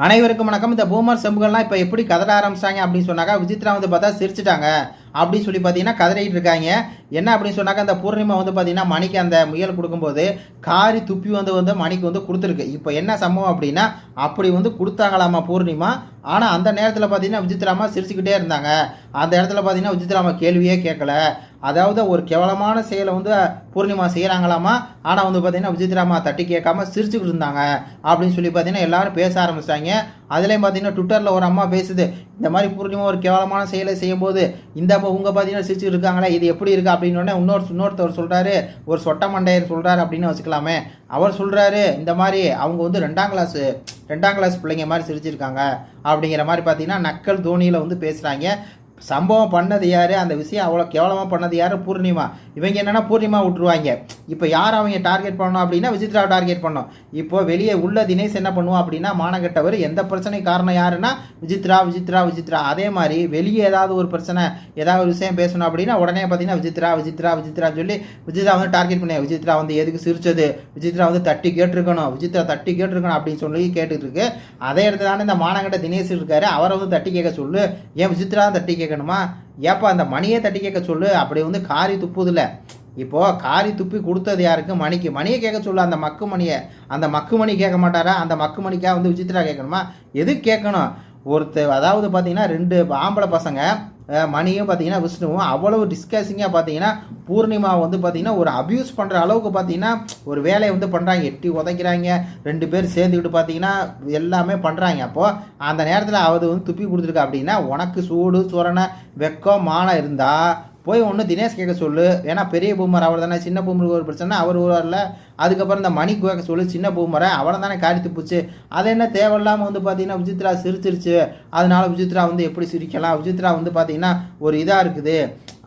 அனைவருக்கும் வணக்கம். இந்த பூமர் செம்புகள்லாம் இப்போ எப்படி கதற ஆரம்பிச்சாங்க அப்படின்னு சொன்னாக்கா, விசித்ரா வந்து பார்த்தா சிரிச்சுட்டாங்க அப்படின்னு சொல்லி பார்த்தீங்கன்னா கதறிட்டு இருக்காங்க. என்ன அப்படின்னு சொன்னாக்கா, அந்த பூர்ணிமா வந்து பார்த்தீங்கன்னா மணிக்கு அந்த முயல் கொடுக்கும்போது காரி துப்பி வந்து மணிக்கு வந்து கொடுத்துருக்கு. இப்போ என்ன சம்பவம் அப்படின்னா, அப்படி வந்து கொடுத்தாங்களாமா பூர்ணிமா. ஆனால் அந்த நேரத்தில் பார்த்தீங்கன்னா விசித்ராமா சிரிச்சுக்கிட்டே இருந்தாங்க. அந்த இடத்துல பார்த்தீங்கன்னா விசித்ராமா கேள்வியே கேட்கல. அதாவது ஒரு கேவலமான செயலை வந்து பூர்ணிமா செய்கிறாங்களாமா. ஆனால் வந்து பார்த்தீங்கன்னா விசித்ராமா தட்டி கேட்காம சிரிச்சுக்கிட்டு இருந்தாங்க அப்படின்னு சொல்லி பார்த்தீங்கன்னா எல்லாரும் பேச ஆரம்பிச்சிட்டாங்க. அதுலேயும் பார்த்தீங்கன்னா ட்விட்டரில் ஒரு அம்மா பேசுது, இந்த மாதிரி பூர்ணிமா ஒரு கேவலமான செயலை செய்யும்போது இந்த உங்க பார்த்தீங்கன்னா சிரிச்சுட்டு இருக்காங்களே, இது எப்படி இருக்கு அப்படின்னு இன்னொருத்தவர் சொல்கிறாரு, ஒரு சொட்ட மண்டையர் சொல்கிறாரு அப்படின்னு வச்சுக்கலாமே. அவர் சொல்கிறாரு, இந்த மாதிரி அவங்க வந்து ரெண்டாம் கிளாஸ் பிள்ளைங்க மாதிரி சிரிச்சிருக்காங்க அப்படிங்கிற மாதிரி பார்த்தீங்கன்னா நக்கல் தோனியில் வந்து பேசுகிறாங்க. சம்பவம் பண்ணது யார், அந்த விஷயம் அவ்வளோ கேவலமாக பண்ணது யார், பூர்ணிமா. இவங்க என்னென்னா பூர்ணிமா விட்டுருவாங்க. இப்போ யார் அவங்க டார்கெட் பண்ணணும் அப்படின்னா விசித்ராவை டார்கெட் பண்ணணும். இப்போ வெளியே உள்ள தினேஷ் என்ன பண்ணுவோம் அப்படின்னா மானகட்டவர். எந்த பிரச்சனை காரணம் யாருன்னா விசித்ரா. அதே மாதிரி வெளியே ஏதாவது ஒரு பிரச்சனை, ஏதாவது ஒரு விஷயம் பேசணும் அப்படின்னா உடனே பார்த்தீங்கன்னா விசித்ரா சொல்லி விசித்ரா வந்து டார்கெட் பண்ணி, விசித்ரா வந்து எதுக்கு சிரிச்சது, விசித்ரா வந்து தட்டி கேட்டிருக்கணும் அப்படின்னு சொல்லி கேட்டுட்டு இருக்கு. அதே இடத்துல தானே இந்த மானகட்ட தினேஷ் இருக்காரு, அவரை வந்து தட்டி கேட்க சொல்லு. ஏன் விசித்ரா தட்டி கேட்கணுமா? ஏப்பா அந்த மணியை தட்டி கேட்க சொல்லு. அப்படி வந்து காரி துப்புதில்ல. இப்போ காரி துப்பி கொடுத்தது யாருக்கு? மணியை கேட்க சொல்லு. அந்த மக்கு மணி கேட்க மாட்டாரா? அந்த மக்கு மணிக்காக வந்து விசித்ரா கேட்கணுமா? எது கேட்கணும்? அதாவது பார்த்தீங்கன்னா 2 ஆம்பளை பசங்க, மணியும் பார்த்தீங்கன்னா விஷ்ணுவும் அவ்வளவு டிஸ்கஸிங்காக பார்த்தீங்கன்னா பூர்ணிமா வந்து பார்த்தீங்கன்னா ஒரு அப்யூஸ் பண்ணுற அளவுக்கு பார்த்தீங்கன்னா ஒரு வேலையை வந்து பண்ணுறாங்க. எட்டி உதைக்கிறாங்க. 2 பேர் சேர்ந்துக்கிட்டு பார்த்தீங்கன்னா எல்லாமே பண்ணுறாங்க. அப்போது அந்த நேரத்தில் அது வந்து துப்பி கொடுத்துருக்கா அப்படின்னா உனக்கு சூடு சுரணை வெக்கம் மானம் இருந்தால் போய் ஒன்று தினேஷ் கேட்க சொல்லு. ஏன்னா பெரிய பூமர் அவர் தானே, சின்ன பூமருக்கு ஒரு பிரச்சனை அவர் வரல. அதுக்கப்புறம் இந்த மணி கேட்க சொல்லு, சின்ன பூமரை அவனை தானே காரித்து போச்சு. அது என்ன தேவையில்லாமல் வந்து பார்த்தீங்கன்னா விசித்ரா சிரிச்சிருச்சு. அதனால விசித்ரா வந்து எப்படி சிரிக்கலாம்? விசித்ரா வந்து பார்த்தீங்கன்னா ஒரு இதாக இருக்குது,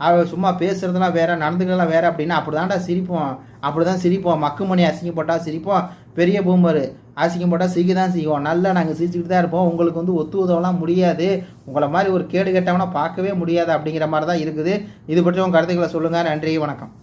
அவள் சும்மா பேசுறதுலாம் வேற, நடந்துக்கலாம் வேற அப்படின்னா அப்படி தான் சிரிப்போம். மக்கு மணி அசிங்கப்பட்டால் சிரிப்போம், பெரிய பூமர் அசிங்கப்பட்டால் சிரிக்க தான் செய்வோம். நல்லா நாங்கள் சிரிச்சுக்கிட்டு தான் இருப்போம். உங்களுக்கு வந்து ஒத்து உதவலாம் முடியாது, உங்களை மாதிரி ஒரு கேடு கெட்டவனா பார்க்கவே முடியாது அப்படிங்கிற மாதிரி தான் இருக்குது. இது பற்றி உங்கள் கருத்துக்களை சொல்லுங்கள். நன்றி, வணக்கம்.